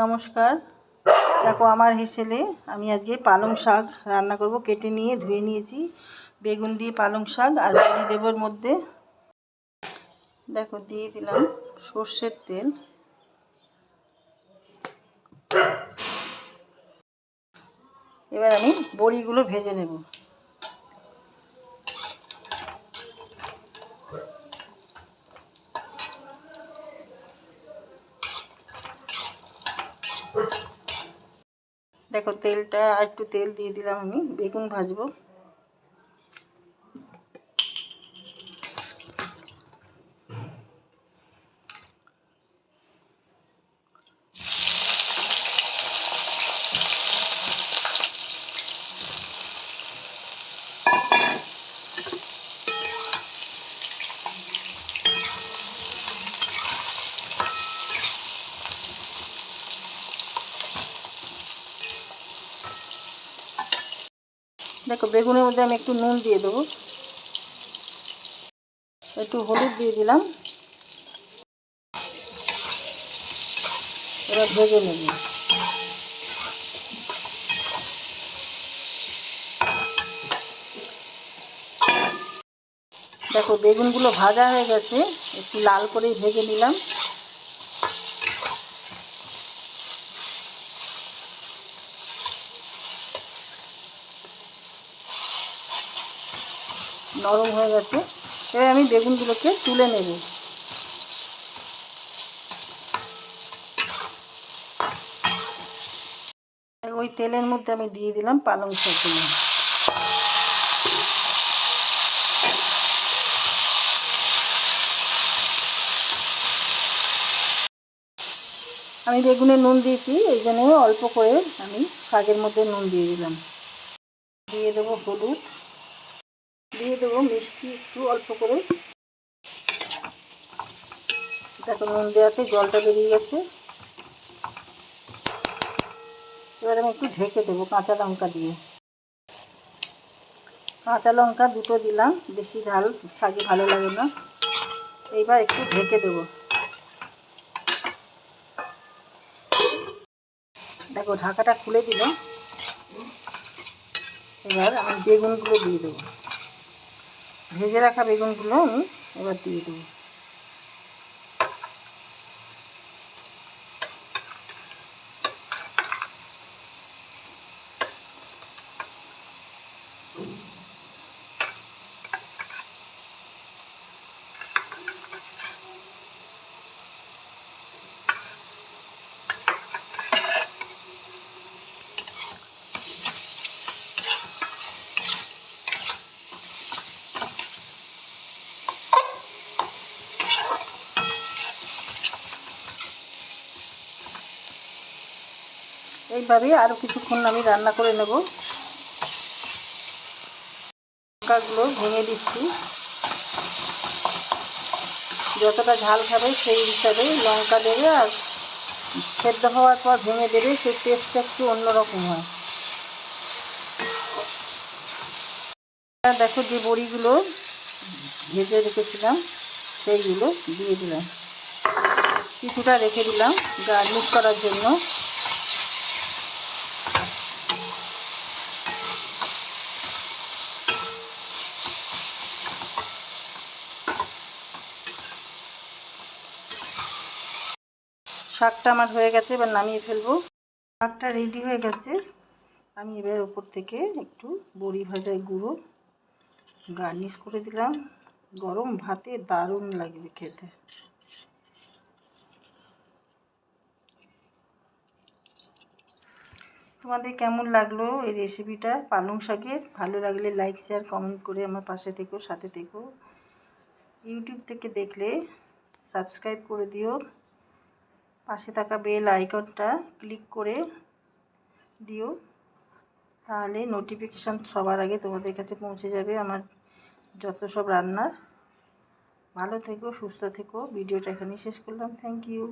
নমস্কার। দেখো আমার হেসেলে আমি আজকে পালং শাক রান্না করব। কেটে নিয়ে ধুয়ে নিয়েছি। বেগুন দিয়ে পালং শাক আর বড়ি দেবর মধ্যে। দেখো দিয়ে দিলাম সর্ষের তেল। এবার আমি বড়িগুলো ভেজে নেব। দেখো তেলটা একটু তেল দিয়ে দিলাম। আমি বেগুন ভাজবো। দেখো বেগুনের মধ্যে আমি একটু নুন দিয়ে দেবো, একটু হলুদ দিয়ে দিলাম। এবার ভেজে নেব। দেখো বেগুনগুলো ভাজা হয়ে গেছে, একটু লাল করে ভেজে নিলাম। নরম হয়ে গেছে। এবার আমি বেগুনগুলোকে তুলে নেব। ওই তেলের মধ্যে আমি দিয়ে দিলাম পালং শাকগুলো। আমি বেগুনে নুন দিয়েছি, এই জন্য অল্প করে আমি শাকের মধ্যে নুন দিয়ে দিলাম। দিয়ে দেবো হলুদ, দিয়ে দেবো মিষ্টি একটু অল্প করে। দেখো নুন দেওয়াতে জলটা বেরিয়ে গেছে। এবার আমি একটু ঢেকে দেবো কাঁচা লঙ্কা দিয়ে। কাঁচা লঙ্কা দুটো দিলাম, বেশি ঝাল শাকে ভালো লাগে না। এইবার একটু ঢেকে দেবো। দেখো ঢাকাটা খুলে দিলাম। এবার আমি বেগুনগুলো দিয়ে দেবো। ভেজে রাখা বেগুনগুলো আমি এবার দিয়ে দেবো। এইভাবে আরও কিছুক্ষণ আমি রান্না করে নেব। লঙ্কাগুলো ভেঙে দিচ্ছি। যতটা ঝাল খাবে সেই হিসাবে লঙ্কা দেবে, আর সেদ্ধ হওয়ার পর ভেঙে দেবে, সেই টেস্টটা একটু অন্যরকম হয়। দেখো যে বড়িগুলো ভেজে রেখেছিলাম সেইগুলো দিয়ে দিলাম। কিছুটা রেখে দিলাম গার্নিশ করার জন্য। শাকটা আমার হয়ে গেছে, এবার নামিয়ে ফেলবো। শাকটা রেডি হয়ে গেছে। আমি এবার উপর থেকে একটু বড়ি ভাজার গুঁড়ো গার্নিশ করে দিলাম। গরম ভাতে দারুণ লাগবে খেতে। তোমাদের কেমন লাগলো এই রেসিপিটা পালং শাকের? ভালো লাগলে লাইক শেয়ার কমেন্ট করে আমার পাশে থেকো, সাথে থেকো। ইউটিউব থেকে দেখলে সাবস্ক্রাইব করে দিও। পাশে থাকা বেল আইকনটা ক্লিক করে দিও, তাহলে নোটিফিকেশান সবার আগে তোমাদের কাছে পৌঁছে যাবে আমার যত সব রান্নার। ভালো থেকো, সুস্থ থেকো। ভিডিওটা এখানেই শেষ করলাম। Thank you.